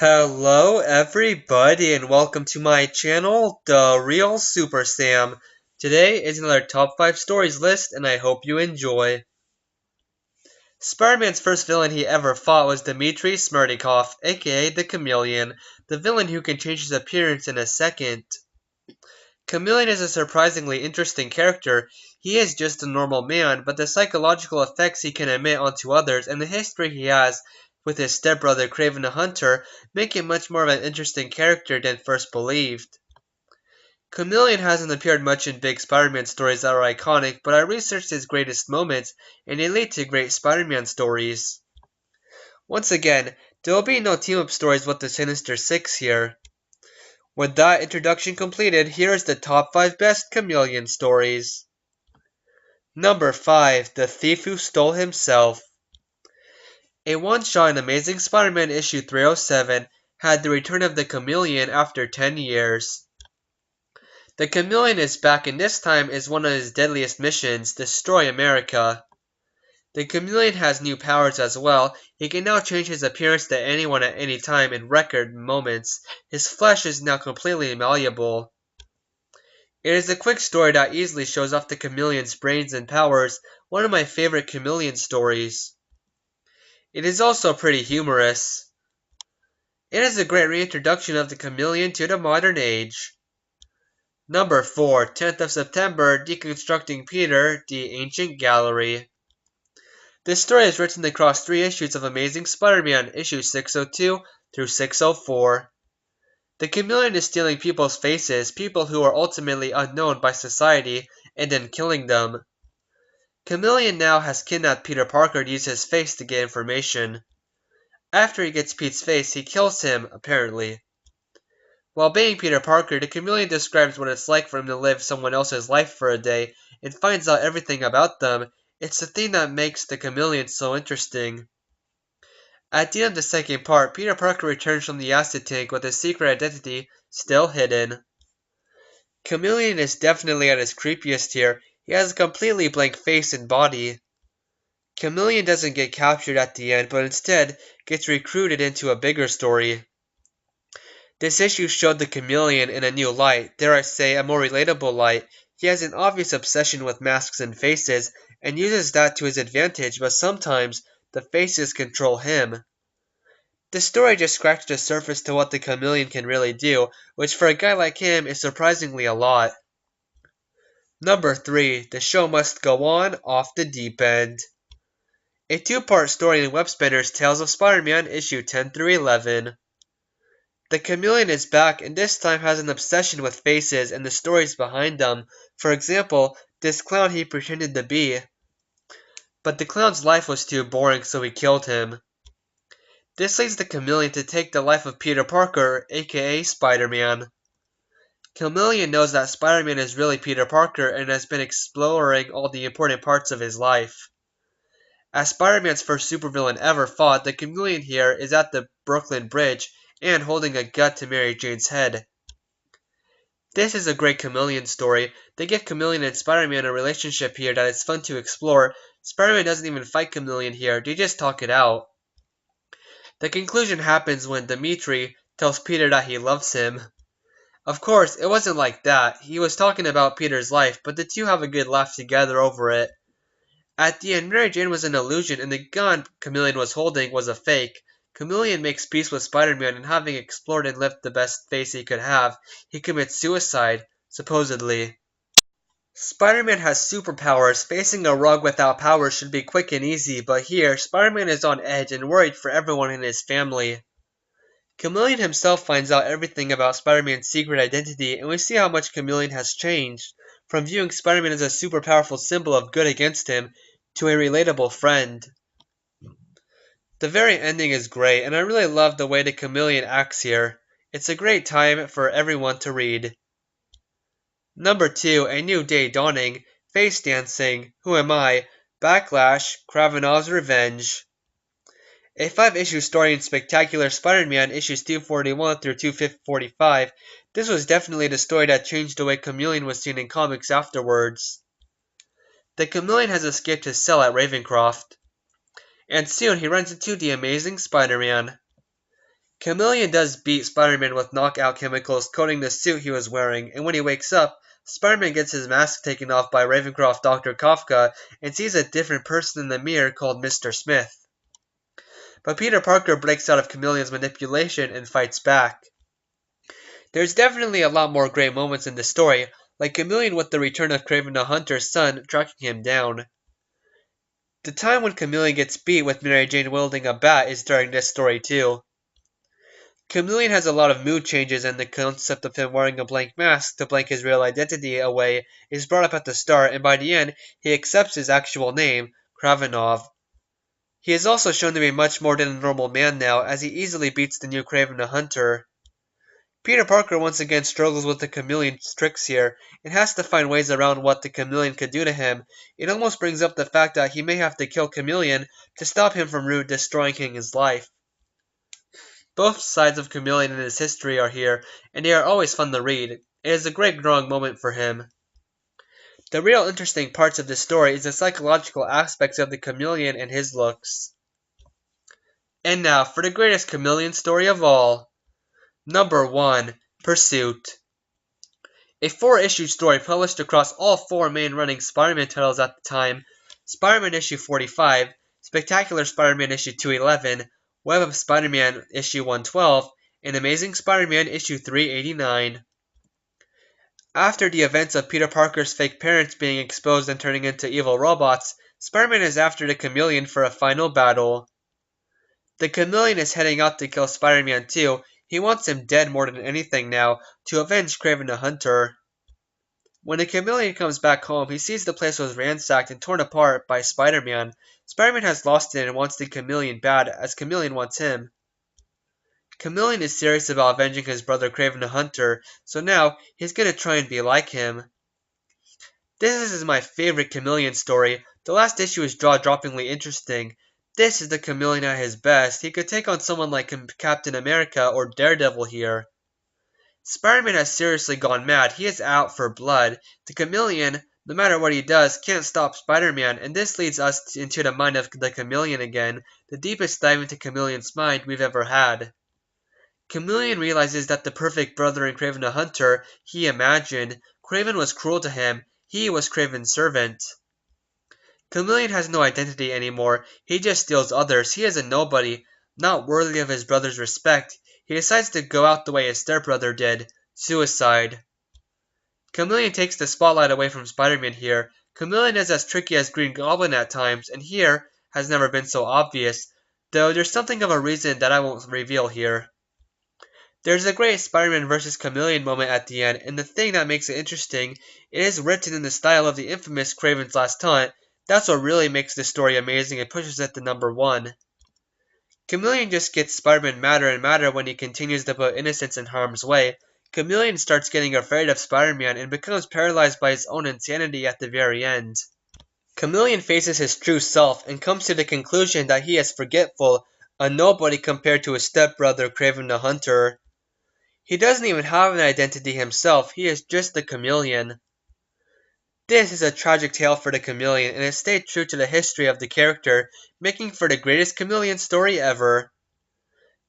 Hello everybody and welcome to my channel, The Real Super Sam. Today is another top 5 stories list and I hope you enjoy. Spider-Man's first villain he ever fought was Dmitry Smerdyakov, aka the Chameleon, the villain who can change his appearance in a second. Chameleon is a surprisingly interesting character. He is just a normal man, but the psychological effects he can emit onto others and the history he has with his stepbrother Kraven the Hunter make him much more of an interesting character than first believed. Chameleon hasn't appeared much in big Spider-Man stories that are iconic, but I researched his greatest moments and they lead to great Spider-Man stories. Once again, there will be no team-up stories with the Sinister Six here. With that introduction completed, here is the top 5 best Chameleon stories. Number 5. The Thief Who Stole Himself. A one-shot in Amazing Spider-Man issue 307 had the return of the Chameleon after 10 years. The Chameleon is back and this time is one of his deadliest missions, Destroy America. The Chameleon has new powers as well. He can now change his appearance to anyone at any time in record moments. His flesh is now completely malleable. It is a quick story that easily shows off the Chameleon's brains and powers, one of my favorite Chameleon stories. It is also pretty humorous. It is a great reintroduction of the Chameleon to the modern age. Number 4. 10th of September, Deconstructing Peter, The Ancient Gallery. This story is written across 3 issues of Amazing Spider-Man, issues 602 through 604. The Chameleon is stealing people's faces, people who are ultimately unknown by society, and then killing them. Chameleon now has kidnapped Peter Parker to use his face to get information. After he gets Pete's face, he kills him, apparently. While being Peter Parker, the Chameleon describes what it's like for him to live someone else's life for a day and finds out everything about them. It's the thing that makes the Chameleon so interesting. At the end of the second part, Peter Parker returns from the acid tank with his secret identity still hidden. Chameleon is definitely at his creepiest here. He has a completely blank face and body. Chameleon doesn't get captured at the end, but instead gets recruited into a bigger story. This issue showed the Chameleon in a new light, dare I say a more relatable light. He has an obvious obsession with masks and faces, and uses that to his advantage, but sometimes the faces control him. This story just scratched the surface to what the Chameleon can really do, which for a guy like him is surprisingly a lot. Number 3. The Show Must Go On, Off the Deep End. A 2-part story in Webspinner's Tales of Spider-Man, issue 10 through 11. The Chameleon is back and this time has an obsession with faces and the stories behind them. For example, this clown he pretended to be. But the clown's life was too boring, so he killed him. This leads the Chameleon to take the life of Peter Parker, aka Spider-Man. Chameleon knows that Spider-Man is really Peter Parker and has been exploring all the important parts of his life. As Spider-Man's first supervillain ever fought, the Chameleon here is at the Brooklyn Bridge and holding a gun to Mary Jane's head. This is a great Chameleon story. They give Chameleon and Spider-Man a relationship here that is fun to explore. Spider-Man doesn't even fight Chameleon here, they just talk it out. The conclusion happens when Dmitry tells Peter that he loves him. Of course, it wasn't like that. He was talking about Peter's life, but the two have a good laugh together over it. At the end, Mary Jane was an illusion and the gun Chameleon was holding was a fake. Chameleon makes peace with Spider-Man and having explored and lived the best face he could have, he commits suicide, supposedly. Spider-Man has superpowers. Facing a rug without powers should be quick and easy, but here, Spider-Man is on edge and worried for everyone in his family. Chameleon himself finds out everything about Spider-Man's secret identity, and we see how much Chameleon has changed, from viewing Spider-Man as a super powerful symbol of good against him, to a relatable friend. The very ending is great, and I really love the way the Chameleon acts here. It's a great time for everyone to read. Number 2. A New Day Dawning, Facedancing, Who Am I? Backlash, Kravinov's Revenge. A 5-issue story in Spectacular Spider-Man issues 241 through 245. This was definitely the story that changed the way Chameleon was seen in comics afterwards. The Chameleon has escaped his cell at Ravencroft, and soon he runs into the Amazing Spider-Man. Chameleon does beat Spider-Man with knockout chemicals coating the suit he was wearing, and when he wakes up, Spider-Man gets his mask taken off by Ravencroft Dr. Kafka and sees a different person in the mirror called Mr. Smith. But Peter Parker breaks out of Chameleon's manipulation and fights back. There's definitely a lot more great moments in the story, like Chameleon with the return of Kraven the Hunter's son tracking him down. The time when Chameleon gets beat with Mary Jane wielding a bat is during this story too. Chameleon has a lot of mood changes, and the concept of him wearing a blank mask to blank his real identity away is brought up at the start, and by the end, he accepts his actual name, Kravinov. He is also shown to be much more than a normal man now, as he easily beats the new Kraven the Hunter. Peter Parker once again struggles with the Chameleon's tricks here, and has to find ways around what the Chameleon could do to him. It almost brings up the fact that he may have to kill Chameleon to stop him from destroying his life. Both sides of Chameleon and his history are here, and they are always fun to read. It is a great growing moment for him. The real interesting parts of this story is the psychological aspects of the Chameleon and his looks. And now for the greatest Chameleon story of all. Number 1. Pursuit. A 4-issue story published across all 4 main running Spider-Man titles at the time: Spider-Man issue 45, Spectacular Spider-Man issue 211, Web of Spider-Man issue 112, and Amazing Spider-Man issue 389. After the events of Peter Parker's fake parents being exposed and turning into evil robots, Spider-Man is after the Chameleon for a final battle. The Chameleon is heading out to kill Spider-Man too. He wants him dead more than anything now, to avenge Kraven the Hunter. When the Chameleon comes back home, he sees the place was ransacked and torn apart by Spider-Man. Spider-Man has lost it and wants the Chameleon bad, as Chameleon wants him. Chameleon is serious about avenging his brother Kraven the Hunter, so now he's gonna try and be like him. This is my favorite Chameleon story. The last issue is jaw-droppingly interesting. This is the Chameleon at his best. He could take on someone like Captain America or Daredevil here. Spider-Man has seriously gone mad. He is out for blood. The Chameleon, no matter what he does, can't stop Spider-Man, and this leads us into the mind of the Chameleon again, the deepest dive into Chameleon's mind we've ever had. Chameleon realizes that the perfect brother in Kraven the Hunter he imagined, Kraven was cruel to him. He was Kraven's servant. Chameleon has no identity anymore. He just steals others. He is a nobody, not worthy of his brother's respect. He decides to go out the way his stepbrother did: suicide. Chameleon takes the spotlight away from Spider-Man here. Chameleon is as tricky as Green Goblin at times, and here has never been so obvious, though there's something of a reason that I won't reveal here. There's a great Spider-Man vs. Chameleon moment at the end, and the thing that makes it interesting, it is written in the style of the infamous Kraven's Last Hunt. That's what really makes this story amazing and pushes it to number 1. Chameleon just gets Spider-Man madder and madder when he continues to put innocents in harm's way. Chameleon starts getting afraid of Spider-Man and becomes paralyzed by his own insanity at the very end. Chameleon faces his true self and comes to the conclusion that he is forgetful, a nobody compared to his stepbrother Kraven the Hunter. He doesn't even have an identity himself, he is just the Chameleon. This is a tragic tale for the Chameleon, and it stayed true to the history of the character, making for the greatest Chameleon story ever.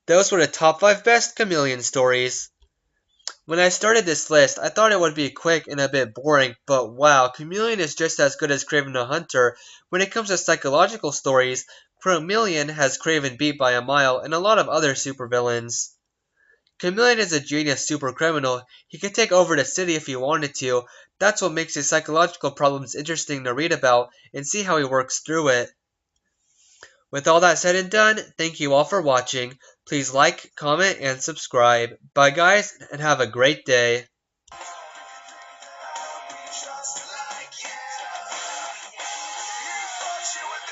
Those were the top 5 best Chameleon stories. When I started this list, I thought it would be quick and a bit boring, but wow, Chameleon is just as good as Kraven the Hunter. When it comes to psychological stories, Chameleon has Kraven beat by a mile, and a lot of other supervillains. Chameleon is a genius super criminal. He could take over the city if he wanted to. That's what makes his psychological problems interesting to read about and see how he works through it. With all that said and done, thank you all for watching. Please like, comment, and subscribe. Bye guys, and have a great day. Just like you. You thought you were